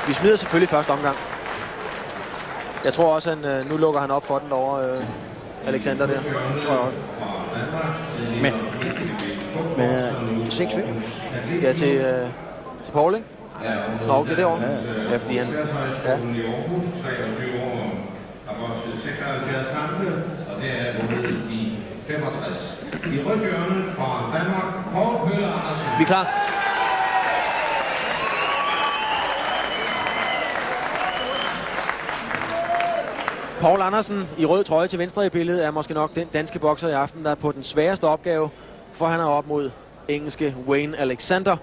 Vi smider selvfølgelig første omgang. Jeg tror også, at nu lukker han op for den derovre, Alexander der. Tror jeg også. Men 6-5? Ja, til Paul, ikke? Nå, det er derovre. Ja, fordi han... Ja. Og det er vundet i 65. I rødhjørnet fra Danmark, Poul Pøller Andersen. Vi er klar. Poul Andersen i rød trøje til venstre i billedet er måske nok den danske bokser i aften, der er på den sværeste opgave, for han er op mod engelske Wayne Alexander.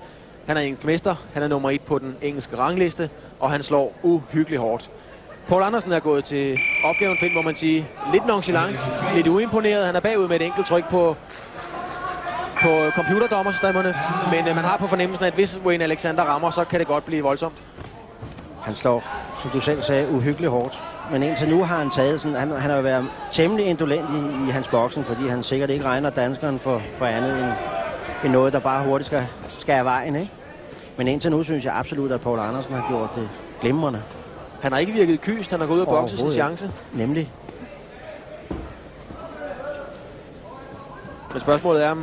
Han er engelsk mester, han er nummer 1 på den engelske rangliste, og han slår uhyggeligt hårdt. Poul Andersen er gået til opgaven, find, må man sige, lidt nonchalant, lidt uimponeret. Han er bagud med et enkelt tryk på computerdommerstemmerne, men man har på fornemmelsen, at hvis Wayne Alexander rammer, så kan det godt blive voldsomt. Han slår, som du selv sagde, uhyggeligt hårdt. Men indtil nu har han taget sådan, han har været temmelig indolent i hans boksning, fordi han sikkert ikke regner danskeren for andet end noget, der bare hurtigt skal af vejen, ikke? Men indtil nu synes jeg absolut, at Poul Andersen har gjort det glimrende. Han har ikke virket kyst, han har gået ud og bokse sin chance. Nemlig. Men spørgsmålet er,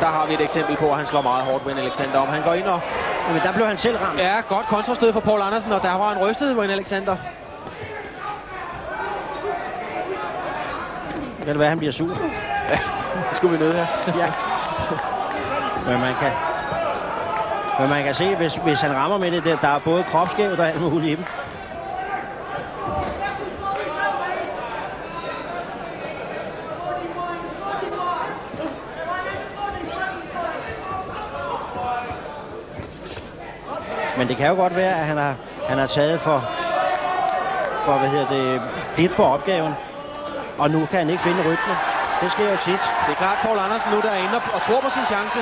der har vi et eksempel på, at han slår meget hårdt Wayne Alexander. Om han går ind og... Men der blev han selv ramt. Ja, godt kontrastød for Poul Andersen, og der var en rystet Wayne Alexander. Kan det være, han bliver sur? Ja, det skulle vi nødt her. Ja. Men man kan se, hvis han rammer med det, der er både kropsskævt og alt muligt i dem. Men det kan jo godt være, at han har taget for blidt på opgaven. Og nu kan han ikke finde rytmen. Det sker jo tit. Det er klart, Poul Andersen nu der er inde og tror på sin chance.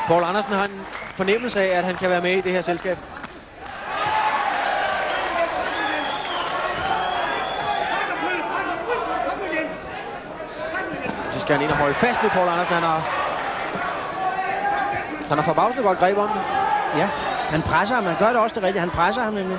Poul Andersen har en fornemmelse af, at han kan være med i det her selskab. Så skal han ind og holde fast nu, Poul Andersen. Han har forbavsende godt greb om det. Ja, han presser ham. Han gør det også det rigtige. Han presser ham nemlig.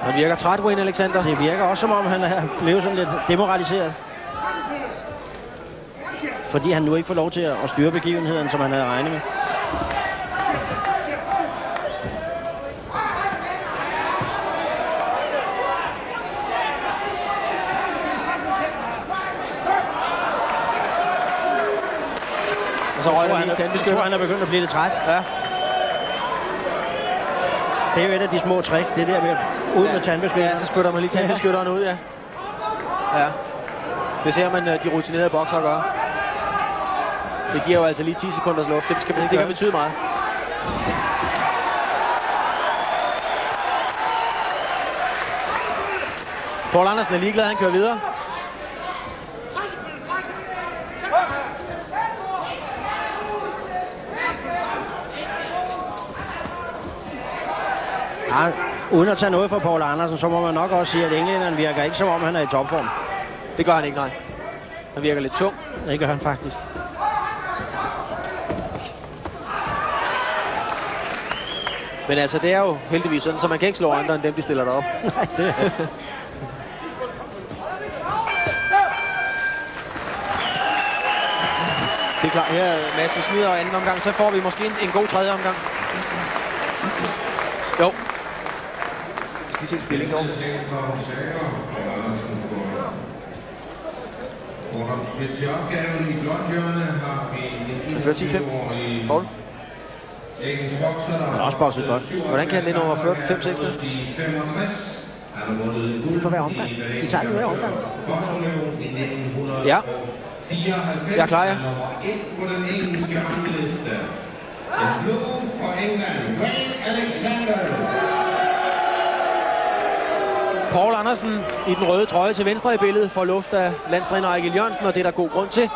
Han virker træt, Wayne Alexander. Det virker også, som om han er blevet sådan lidt demoraliseret. Fordi han nu ikke får lov til at styre begivenheden, som han havde regnet med. Og så røger han tandbeskytter. Jeg tror, han er begyndt at blive lidt træt. Ja. Det er jo et af de små trick, det der med ud med tandbeskytteren. Ja, så spytter man lige tandbeskytteren ud, ja. Ja. Det ser man de rutinerede boksere gøre. Det giver jo altså lige 10 sekunders luft. Det kan betyde meget. Poul Andersen er ligeglad, han kører videre. Ja, uden at tage noget fra Poul Andersen, så må man nok også sige, at englænderen virker ikke, som om han er i topform. Det gør han ikke, nej. Han virker lidt tung. Det gør han faktisk. Men altså, det er jo heldigvis sådan, så man kan ikke slå andre end dem, de stiller derop. Nej, det er... Det er klart, her Mads, vi smider anden omgang, så får vi måske en god tredje omgang. Jo. Vi skal se stilling dog. Til opgaven i blåthjørnet har vi en 10-5. Poul. Han har også bokset godt. Hvordan kan han det nummer 5-6? Uden for hver omgang. De tager den hver omgang. Ja. Jeg er klar, ja. Poul Andersen i den røde trøje til venstre i billedet får luft af landstræner Ejgil Jørgensen, og det er der god grund til.